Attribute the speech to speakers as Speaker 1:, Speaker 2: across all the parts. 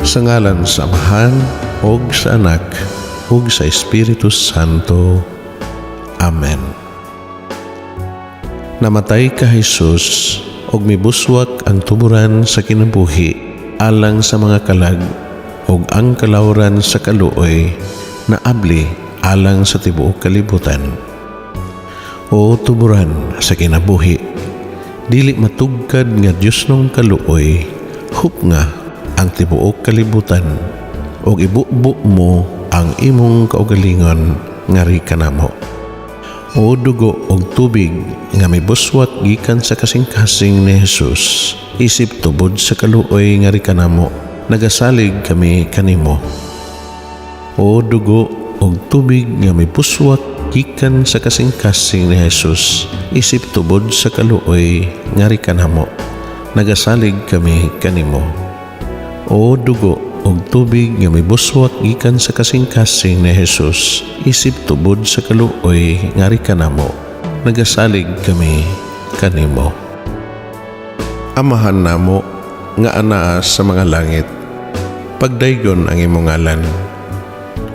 Speaker 1: Sa ngalan sa Amahan, ug sa Anak, ug sa Espiritu Santo. Amen. Namatay ka Jesus, ug mibuswak ang tuburan sa kinabuhi, alang sa mga kalag, ug ang kalawran sa kaluoy, na abli alang sa tibuok kalibutan. O tuburan sa kinabuhi, dili matugkad nga Diyos nung kaluoy, hupnga ang tibuok kalibutan, ug ibubo mo ang imong kaugalingon ngari kanamo. O dugo og tubig nga mibuswak gikan sa kasing-kasing ni Jesus, isip tubod sa kaluoy ngari kanamo, nagasalig kami kanimo. O dugo og tubig nga mibuswak gikan sa kasing-kasing ni Jesus, isip tubod sa kaluoy ngari kanamo, nagasalig kami kanimo. O dugo og tubig nga mibuswak gikan sa kasing-kasing ni Jesus, isip tubod sa kaluoy ngari kanamo, nagasalig kami kanimo. Amahan namo nga anaa sa mga langit, pagdaygon ang imong ngalan.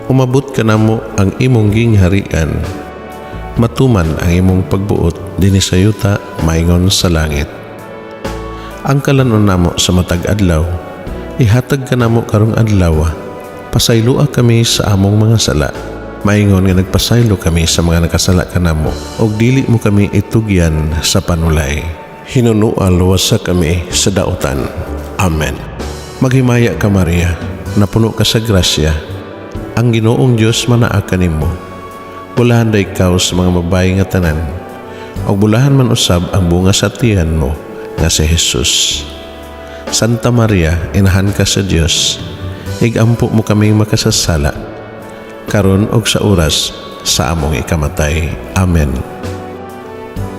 Speaker 1: Umabot ka namo ang imong gingharian, matuman ang imong pagbuot dinhi sa yuta maingon sa langit. Ang kalanon namo sa matag adlaw, ihatag ka namo karong adlaw. Pasaylua kami sa among mga sala, maingon nga nagpasaylo kami sa mga nakasala kanamo, og dili mo kami itugyan sa panulay. Hinunual wasa kami sa dautan. Amen. Maghimaya ka Maria, napuno ka sa grasya, ang Ginoong Dios manaa kanimo. Bulahan da ikaw sa mga babayi nga tanan, og bulahan man usab ang bunga sa tiyan mo nga si Jesus. Santa Maria, inahan ka sa Dios, igampo mo kaming makasasala, karon og sa oras sa among ikamatay. Amen.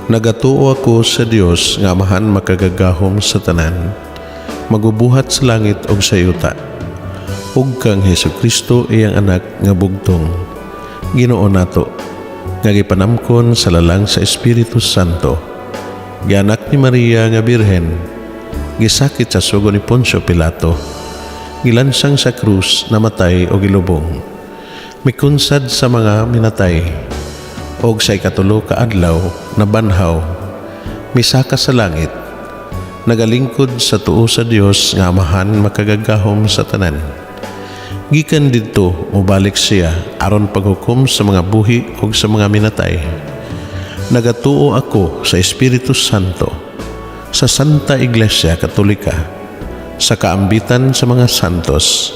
Speaker 1: Nagatuo ako sa Dios nga Amahan makagagahom sa tanan, magubuhat sa langit og sa yuta, ug kang Hesukristo iyang anak nga bugtong, Ginoo nato, nga gipanamkon sa lalang sa Espiritu Santo, gianak ni Maria nga Birhen, gisakit sa sugo ni Poncio Pilato, gilansang sa krus, namatay o gilubong, mikunsad sa mga minatay, og sa ikatulo ka adlaw nabanhaw, misaka sa langit, nagalingkod sa tuo sa Dios nga Amahan makagagahom sa tanan. Gikan didto mobalik siya aron paghukom sa mga buhi ug sa mga minatay. Nagatuo ako sa Espiritu Santo, sa Santa Iglesia Katolika, sa kaambitan sa mga santos,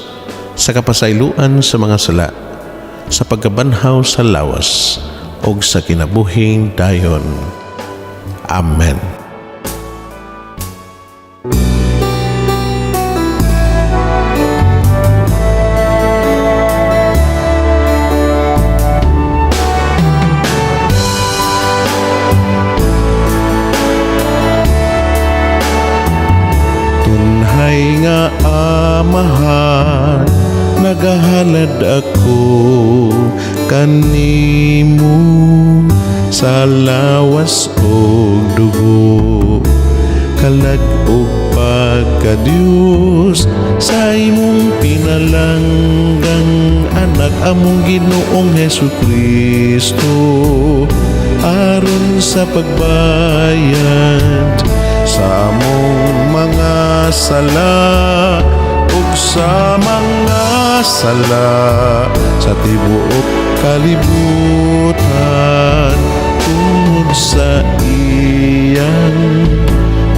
Speaker 1: sa kapasayloan sa mga sala, sa pagkabanhaw sa lawas, ug sa kinabuhing dayon. Amen. Tunhay nga Amahan, nagahalad ako kanimo sa lawas og dugo, kalag og pagka-Diyos sa imong pinalanggang anak among Ginoong Hesukristo, aron sa pagbayad sa among mga sala ug sa mga sala sa tibuok kalibutan, tungod sa iyang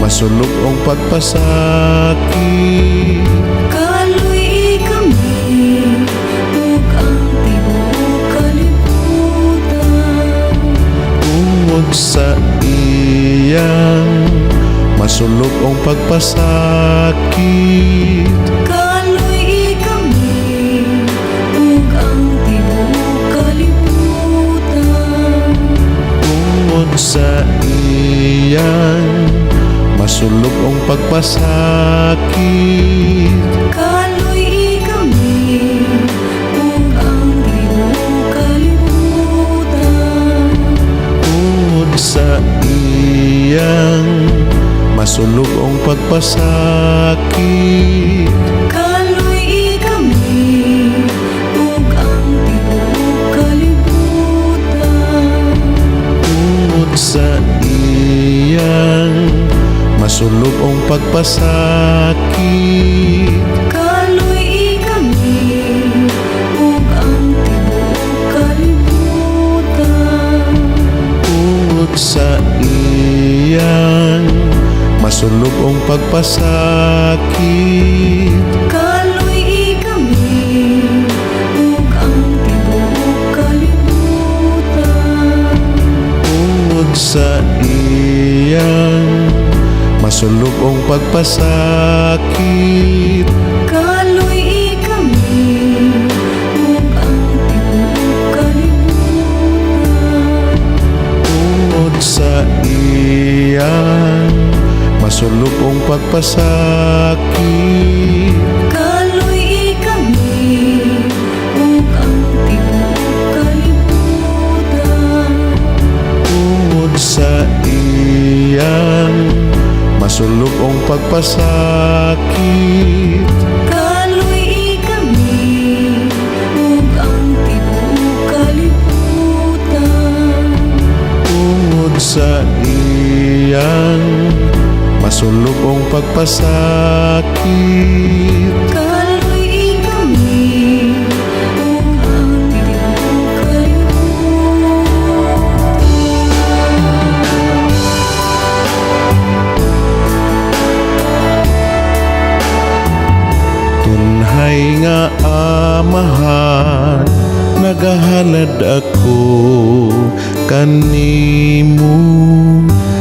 Speaker 1: masulog og pagpasakit.
Speaker 2: Kaluy kami ug ang tibuok kalibutan,
Speaker 1: Tungod sa iyang masulog og pagpasakit.
Speaker 2: kaluy kami ug ang tibuok kalibutan,
Speaker 1: Tungod sa iyang masulog og pagpasakit.
Speaker 2: kaluy kami ug ang tibuok kalibutan,
Speaker 1: Tungod sa iyang masulog og pagpasakit.
Speaker 2: kaluy
Speaker 1: pagpasakit.
Speaker 2: Kaluy kami ug ang tibuok kalibutan.
Speaker 1: Tungod sa iyang masulubong pagpasakit.
Speaker 2: Kaluy kami ug ang tibuok kalibutan.
Speaker 1: Tungod sa iyang masulubong pagpasakit.
Speaker 2: Kaluy kami ug ang tibuok kalibutan.
Speaker 1: Tungod sa iyang masulubong pagpasakit.
Speaker 2: Kaluy kami ug ang tibuok kalibutan.
Speaker 1: Tungod sa iyang masulubong pagpasakit.
Speaker 2: Kaluy kami ug ang tibuok kalibutan.
Speaker 1: Tungod sa iyang masulubong pagpasakit.
Speaker 2: Kaluy kami ug ang tibuok kalibutan.
Speaker 1: Tunhay nga Amahan, nagahalad ako kanimo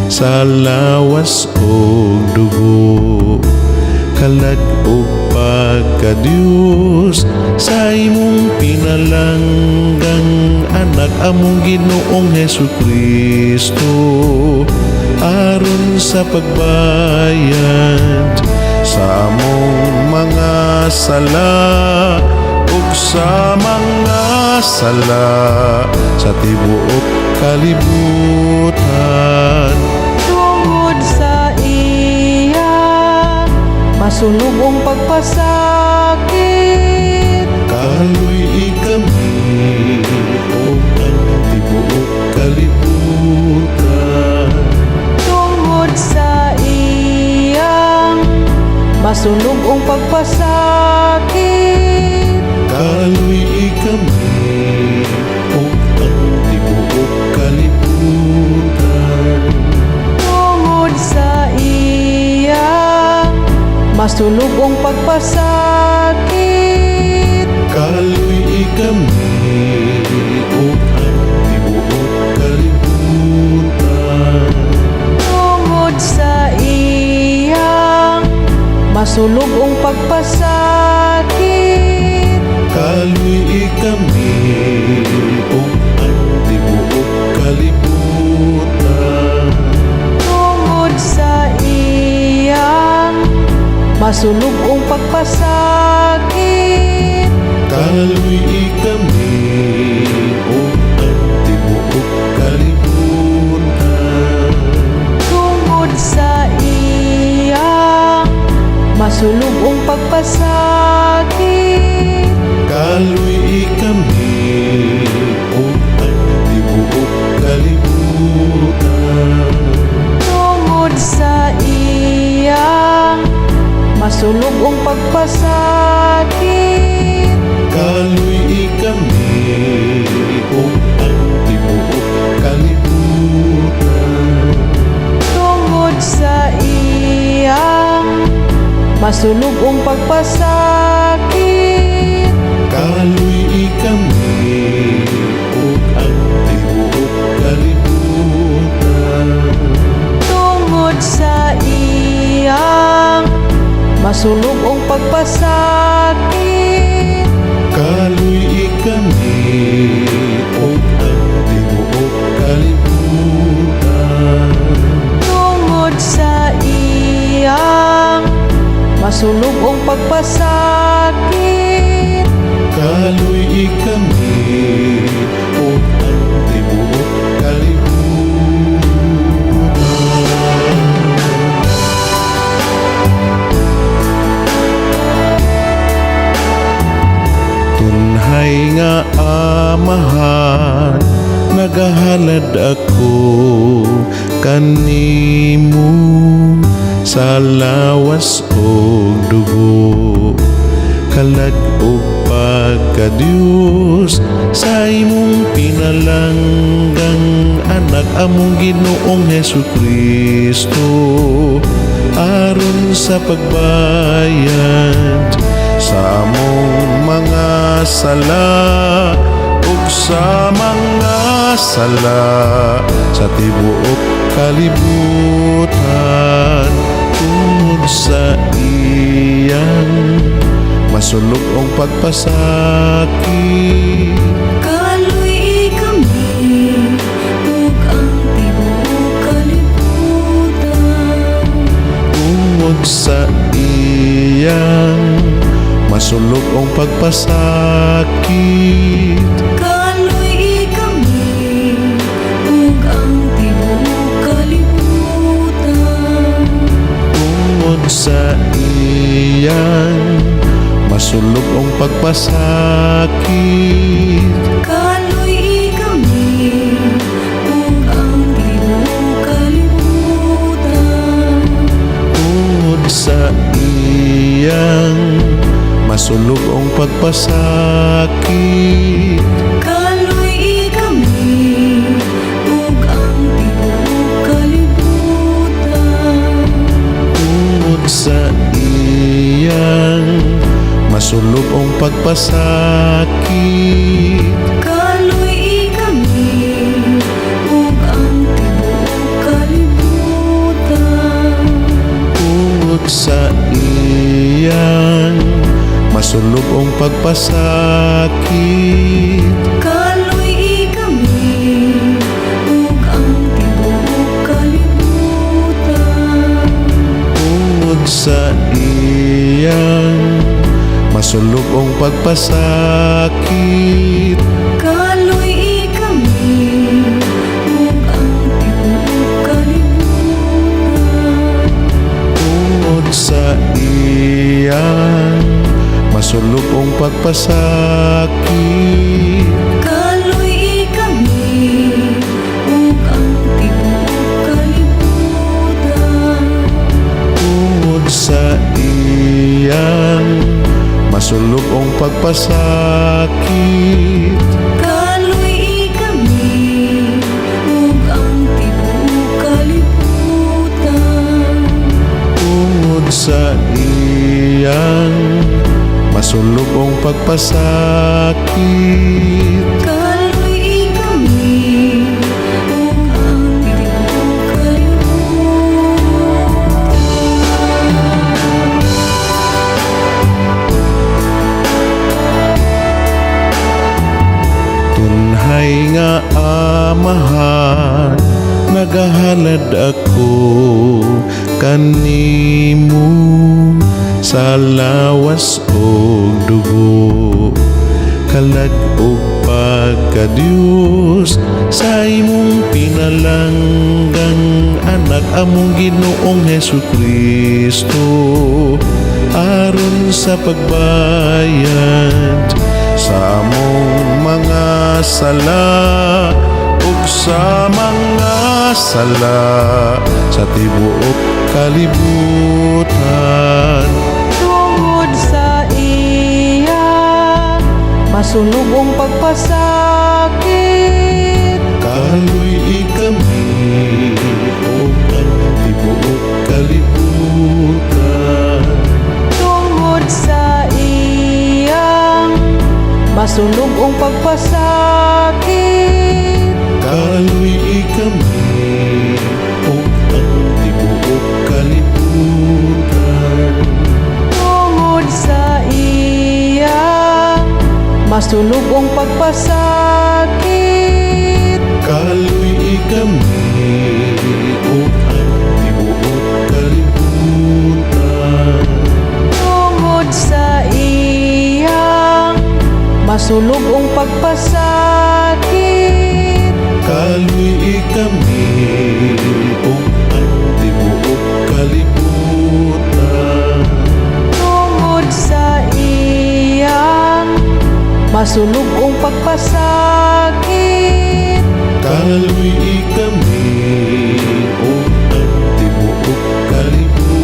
Speaker 1: sa lawas og dugo. Kalag og pagka-Diyos sa imong pinalanggang anak among Ginoong Hesukristo, aron sa pagbayad sa among mga sala ug sa mga sala sa tibuok kalibutan.
Speaker 3: Tungod sa iya masulubong pagpasakit.
Speaker 1: Kaluy kami o ang tibuok kalibutan.
Speaker 3: Tungod sa iyang masulubong pagpasakit.
Speaker 1: Kaluy kami o ang tibuok kalibutan.
Speaker 3: Tungod sa iyang masulubong pagpasakit.
Speaker 1: Kaluy kami o ang tibuok kalibutan.
Speaker 3: Tungod sa iyang masulubong pagpasakit.
Speaker 1: Kaluy kami o ang tibuok kalibutan.
Speaker 3: Tungod sa iyang masulubong pagpasakit.
Speaker 1: Kaluy kami o ang tibuok kalibutan.
Speaker 3: Tungod sa iyang masulubong pagpasakit.
Speaker 1: Kaluy kami o ang tibuok kalibutan.
Speaker 3: Tungod sa iyang masulubong pagpasakit.
Speaker 1: Kaluy kami o ang tibuok kalibutan.
Speaker 3: Tungod sa iyang masulubong pagpasakit.
Speaker 1: Kaluy kami o ang tibuok kalibutan.
Speaker 3: Tungod sa iyang masulubong pagpasakit.
Speaker 1: Kaluy kami o ang tibuok kalibutan.
Speaker 3: Tungod sa iyang masulubong pagpasakit.
Speaker 1: Kaluy kami o ang tibuok kalibutan. Tunhay nga Amahan, nagahalad ako kanimo sa lawas og dugo. Kalag og pagka-Diyos sa imong pinalanggang anak among Ginoong Hesukristo, aron sa pagbayad sa among mga sala ug sa mga sala sa tibuok kalibutan. Tungod sa iyang masulog ang pagpasakit,
Speaker 2: Kaluy kami, ug ang tibuok kalibutan.
Speaker 1: tungod sa iyang masulog ang pagpasakit,
Speaker 2: Kaluy kami, ug ang tibuok kalibutan.
Speaker 1: tungod sa iyang masulog ang pagpasakit,
Speaker 2: Kaluy kami, ug ang tibuok kalibutan.
Speaker 1: tungod sa iyang masulog ang pagpasakit,
Speaker 2: Kaluy kami, ug ang tibuok kalibutan.
Speaker 1: tungod sa iyang masulog ang pagpasakit,
Speaker 2: Kaluy kami, ug ang tibuok kalibutan.
Speaker 1: tungod sa iyang masulog ang pagpasakit,
Speaker 2: Kaluy kami, ug ang tibuok kalibutan.
Speaker 1: tungod sa iyang masulog ang pagpasakit,
Speaker 2: Kaluy kami, ug ang tibuok kalibutan.
Speaker 1: tungod sa iyang masulog ang pagpasakit,
Speaker 2: Kaluy kami, ug ang tibuok kalibutan.
Speaker 1: tungod sa iyang masulog ang pagpasakit,
Speaker 2: Kaluy kami, ug ang tibuok kalibutan.
Speaker 1: tungod sa iyang masulog ang pagpasakit,
Speaker 2: Kaluy kami, ug ang tibuok kalibutan.
Speaker 1: tunhay nga amahan, nagahalad ako kanimo sa lawas og dugo. Kalag og pagka-Diyos sa imong pinalanggang anak among Ginoong Hesukristo, aron sa pagbayad sa among mga sala ug sa mga sala sa tibuok kalibutan.
Speaker 3: Tungod sa iya masulog ang pagpasakit,
Speaker 1: Kaluy kami o ang tibuok kalibutan.
Speaker 3: tungod sa iyang masulog ang pagpasakit,
Speaker 1: Kaluy kami o ang tibuok kalibutan.
Speaker 3: tungod sa iyang masulog ang pagpasakit,
Speaker 1: Kaluy kami o ang tibuok kalibutan.
Speaker 3: tungod sa iyang masulog ang pagpasakit,
Speaker 1: Kaluy kami o ang tibuok kalibutan.
Speaker 3: tungod sa iyang masulog ang pagpasakit,
Speaker 1: Kaluy kami o ang tibuok kalibutan.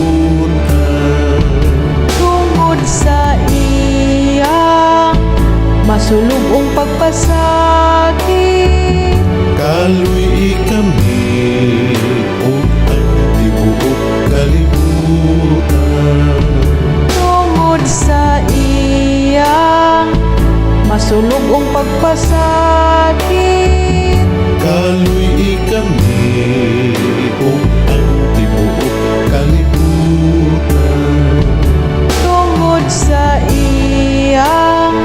Speaker 3: pagpasakit.
Speaker 1: Kaluy kami ug ang tibuok kalibutan.
Speaker 3: Tungod sa iyang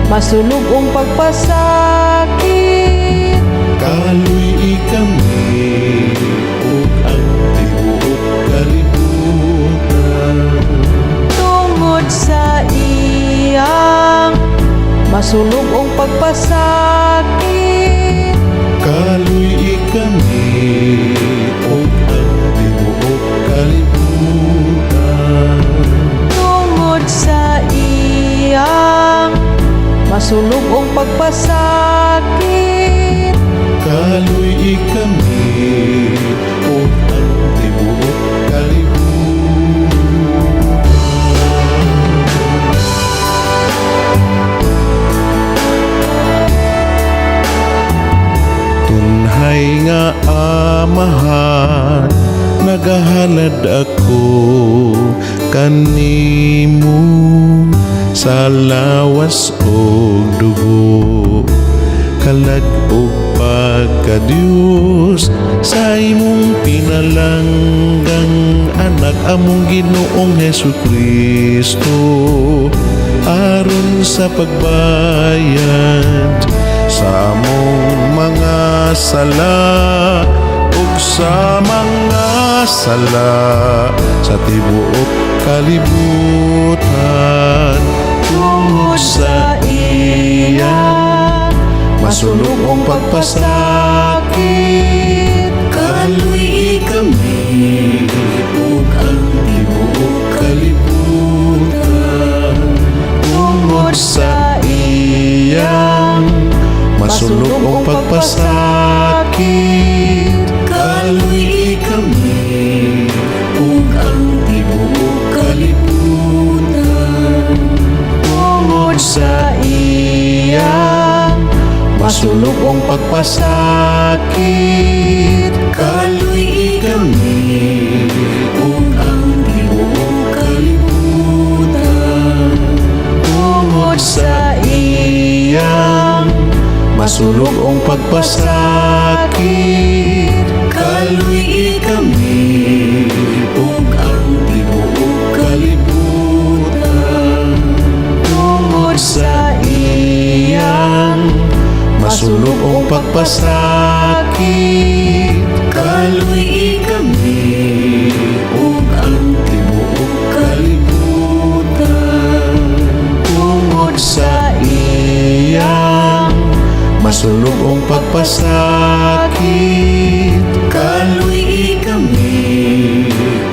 Speaker 3: masulubong pagpasakit.
Speaker 1: Kaluy kami ug ang tibuok kalibutan.
Speaker 3: Tungod sa iyang masulubong pagpasakit.
Speaker 1: Kaluy kami ug ang tibuok kalibutan.
Speaker 3: Tungod sa iyang masulubong pagpasakit.
Speaker 1: Kaluy kami ug ang tibuok kalibutan. Tunhay nga amahan, nagahalad ako kanimo sa lawas og dugo. Kalag og pagka-Diyos sa imong pinalanggang anak among Ginoong Hesukristo, aron sa pagbayad sa among mga sala ug sa mga sala sa tibuok kalibutan. Tungod sa iya masulubong pagpasakit. Kaluy kami ug ang tibuok kalibutan. Tungod sa iyang masulubong pagpasakit. Kaluy kami ug ang tibuok kalibutan. Tungod sa iyang masulubong pagpasakit. Kaluy kami ug ang tibuok kalibutan. Tungod sa iyang masulubong pagpasakit. Kaluy kami ug ang tibuok kalibutan. Tungod sa iyang masulubong pagpasakit. Kaluy kami ug ang tibuok kalibutan. Tungod sa iyang masulubong pagpasakit. Kaluy kami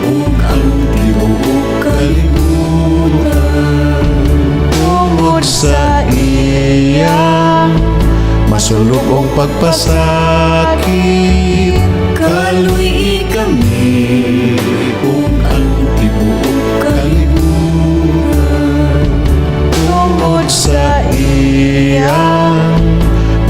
Speaker 1: ug ang tibuok kalibutan. Tungod sa iyang masulubong pagpasakit. Kaluy kami ug ang tibuok kalibutan. Tungod sa iyang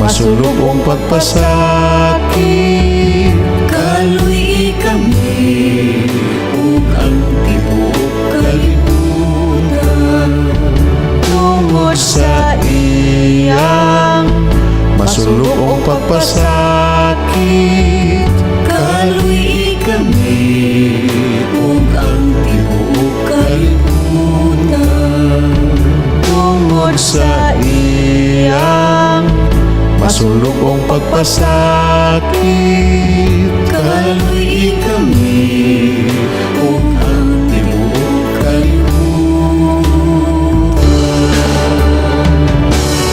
Speaker 1: masulubong pagpasakit. Kaluy kami ug ang tibuok kalibutan. Tungod sa iyang masulubong pagpasakit. Kaluy kami ug ang tibuok kalibutan. Tungod sa iyang masulubong pagpasakit. Kaluy kami ug ang tibuok kalibutan.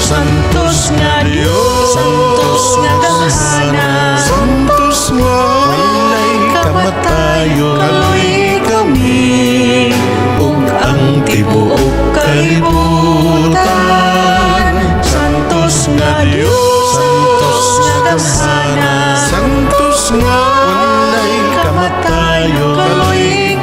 Speaker 1: Santos nga Dios, santos nga daghana, santos nga walay kamatayon. Kaluy kami ug ang tibuok kalibutan. Santos nga Dios, santos nga daghana, santos nga walay kamatayon. Kaluy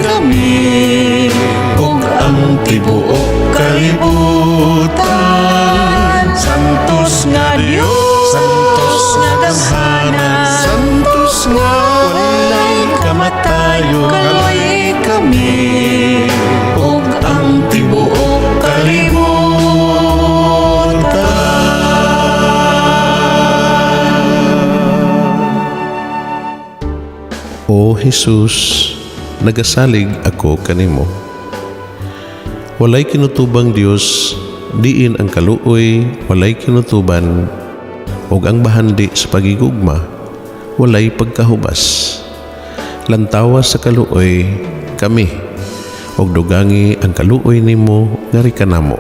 Speaker 1: O Jesus, nagasalig ako kanimo. Walay kinutubang Dios, diin ang kaluoy, walay kinutuban, ug ang bahandi sa pagigugma, walay pagkahubas. Lantawa sa kaluoy kami, ug dugangi ang kaluoy nimo ngari kanamo.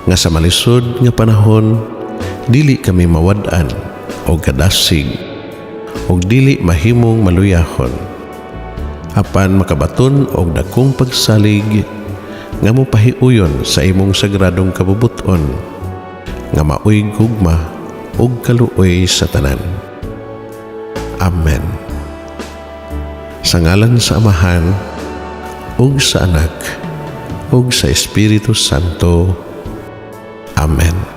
Speaker 1: Nga sa malisod nga panahon, dili kami mawad-an o kadasig o dili mahimong maluyahon. Apan makabaton og dakong pagsalig nga mopahiuyon sa imong sagradong kabubuton nga maoy gugma og kaluoy sa tanan. Amen. Sa ngalan sa Amahan ug sa Anak ug sa Espiritu Santo. Amen.